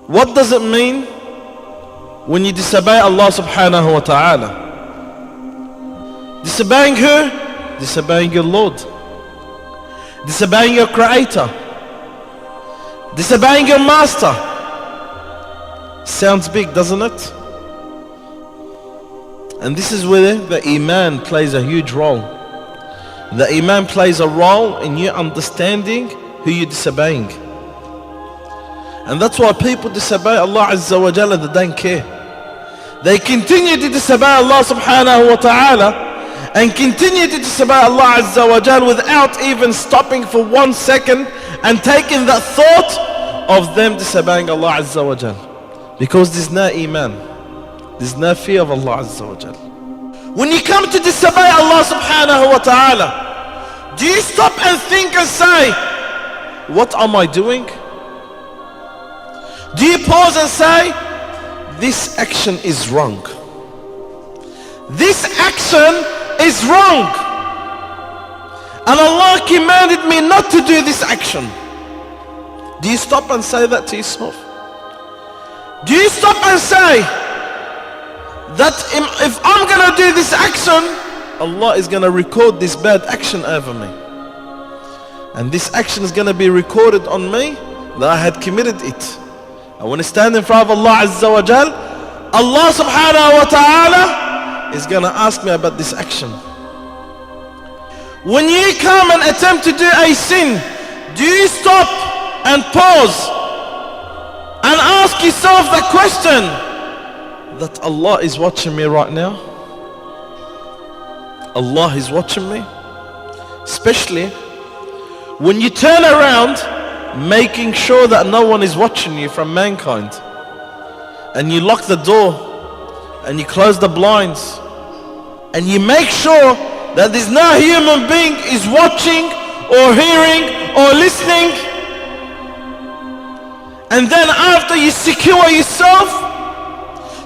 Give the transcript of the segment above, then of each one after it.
What does it mean when you disobey Allah subhanahu wa ta'ala? Disobeying who? Disobeying your Lord. Disobeying your Creator. Disobeying your Master. Sounds big, doesn't it? And this is where the Iman plays a huge role. The Iman plays a role in you understanding who you're disobeying. And that's why people disobey Allah Azza wa Jalla, they don't care. They continue to disobey Allah subhanahu wa ta'ala and continue to disobey Allah Azza wa Jalla without even stopping for 1 second and taking that thought of them disobeying Allah Azza wa Jalla. Because there's no Iman. There's no fear of Allah Azza wa Jalla. When you come to disobey Allah subhanahu wa ta'ala, do you stop and think and say, what am I doing? Do you pause and say, this action is wrong? This action is wrong. And Allah commanded me not to do this action. Do you stop and say that to yourself? Do you stop and say that if I'm going to do this action, Allah is going to record this bad action over me? And this action is going to be recorded on me that I had committed it. I want to stand in front of Allah Azza wa Jal. Allah subhanahu wa ta'ala is going to ask me about this action. When you come and attempt to do a sin, do you stop and pause and ask yourself the question that Allah is watching me right now? Allah is watching me. Especially when you turn around making sure that no one is watching you from mankind, and you lock the door and you close the blinds and you make sure that there's no human being is watching or hearing or listening, and then after you secure yourself,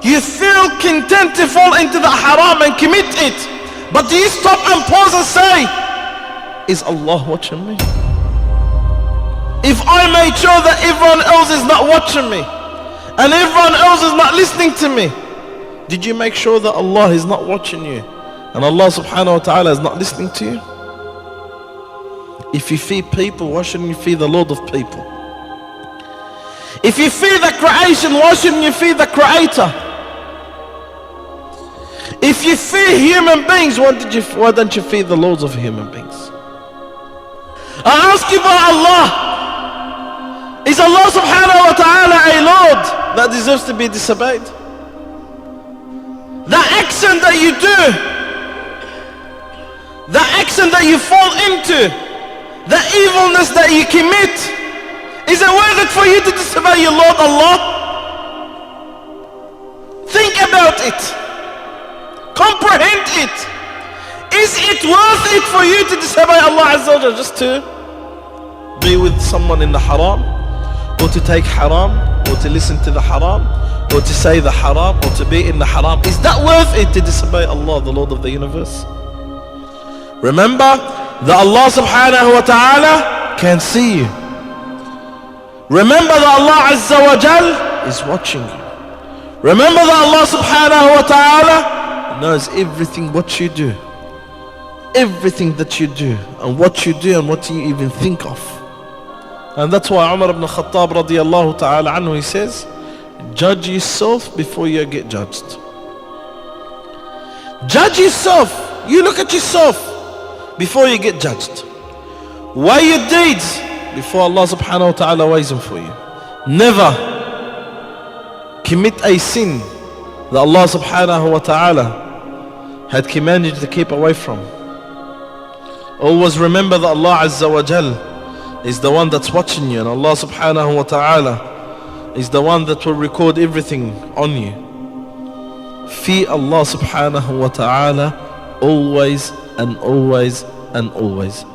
you feel content to fall into the haram and commit it. But do you stop and pause and say, is Allah watching me? If I made sure that everyone else is not watching me and everyone else is not listening to me, did you make sure that Allah is not watching you and Allah subhanahu wa ta'ala is not listening to you? If you fear people, why shouldn't you fear the Lord of people? If you fear the creation, why shouldn't you fear the Creator? If you fear human beings, why don't you fear the Lords of human beings? I ask you by Allah, is Allah subhanahu wa ta'ala a Lord that deserves to be disobeyed? The action that you do, the action that you fall into, the evilness that you commit, is it worth it for you to disobey your Lord Allah? Think about it. Comprehend it. Is it worth it for you to disobey Allah Azza wa Jalla just to be with someone in the haram, or to take haram, or to listen to the haram, or to say the haram, or to be in the haram? Is that worth it to disobey Allah, the Lord of the universe? Remember that Allah subhanahu wa ta'ala can see you. Remember that Allah Azza wa Jal is watching you. Remember that Allah subhanahu wa ta'ala knows everything what you do, everything that you do, and what you do and what you even think of. And that's why Umar ibn Khattab radiyallahu ta'ala anhu, he says, judge yourself before you get judged. Judge yourself. You look at yourself before you get judged. Weigh your deeds before Allah subhanahu wa ta'ala weighs them for you. Never commit a sin that Allah subhanahu wa ta'ala had commanded you to keep away from. Always remember that Allah Azza wa Jal is the one that's watching you, and Allah subhanahu wa ta'ala is the one that will record everything on you. Fear Allah subhanahu wa ta'ala always and always and always.